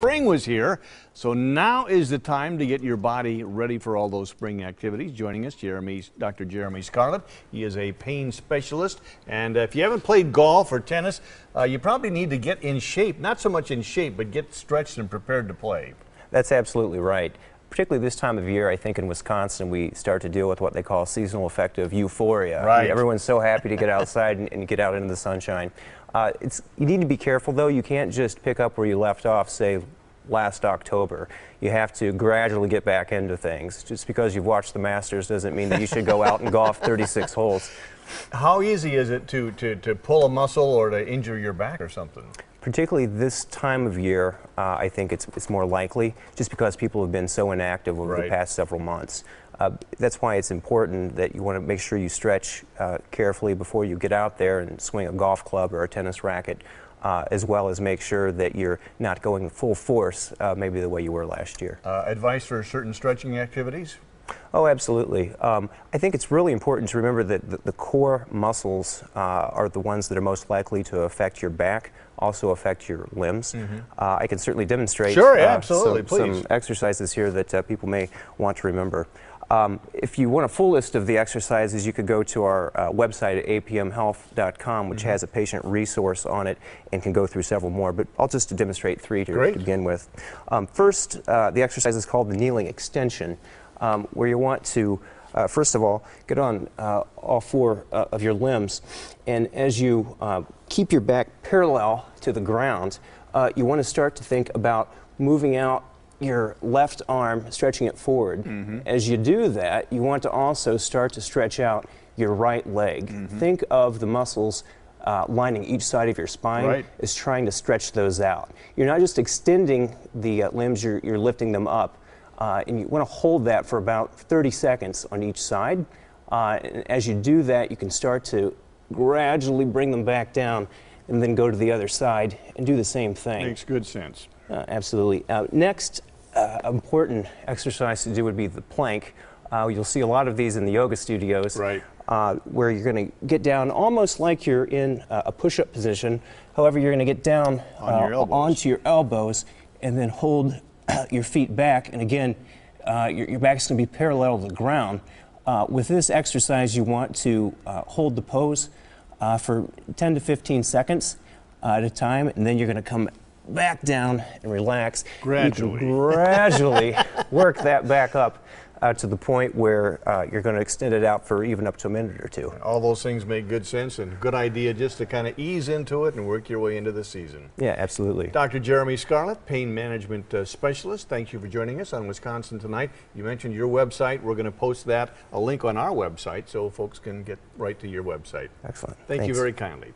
Spring was here, so now is the time to get your body ready for all those spring activities. Joining us, Dr. Jeremy Scarlett. He is a pain specialist, and if you haven't played golf or tennis, you probably need to get in shape. Not so much in shape, but get stretched and prepared to play. That's absolutely right. Particularly this time of year, I think in Wisconsin, we start to deal with what they call seasonal affective euphoria. Right. Everyone's so happy to get outside and get out into the sunshine. You need to be careful, though. You can't just pick up where you left off, say, last October. You have to gradually get back into things. Just because you've watched the Masters doesn't mean that you should go out and golf 36 holes. How easy is it to pull a muscle or to injure your back or something? Particularly this time of year, I think it's more likely, just because people have been so inactive over the past several months. That's why it's important that you want to make sure you stretch carefully before you get out there and swing a golf club or a tennis racket, as well as make sure that you're not going full force, maybe the way you were last year. Advice for certain stretching activities? Oh, absolutely. I think it's really important to remember that the core muscles are the ones that are most likely to affect your back, also affect your limbs. I can certainly demonstrate some exercises here that people may want to remember. If you want a full list of the exercises, you could go to our website at apmhealth.com, which has a patient resource on it and can go through several more, but I'll just demonstrate three to begin with. First, the exercise is called the kneeling extension, where you want to, first of all, get on all four of your limbs, and as you keep your back parallel to the ground, you want to start to think about moving out your left arm, stretching it forward. As you do that, you want to also start to stretch out your right leg. Think of the muscles lining each side of your spine as trying to stretch those out. You're not just extending the limbs, you're lifting them up. And you want to hold that for about 30 seconds on each side. And as you do that, you can start to gradually bring them back down and then go to the other side and do the same thing. Makes good sense. Absolutely. Next important exercise to do would be the plank. You'll see a lot of these in the yoga studios, where you're going to get down almost like you're in a push-up position. However, you're going to get down onto your elbows and then hold your feet back, and again, your back is going to be parallel to the ground. With this exercise, you want to hold the pose for 10 to 15 seconds at a time, and then you're going to come back down and relax. Gradually. You can gradually work that back up to the point where you're going to extend it out for even up to a minute or two. All those things make good sense and good idea just to kind of ease into it and work your way into the season. Yeah, absolutely. Dr. Jeremy Scarlett, pain management specialist, thank you for joining us on Wisconsin Tonight. You mentioned your website. We're going to post a link on our website so folks can get right to your website. Excellent. Thank you very kindly.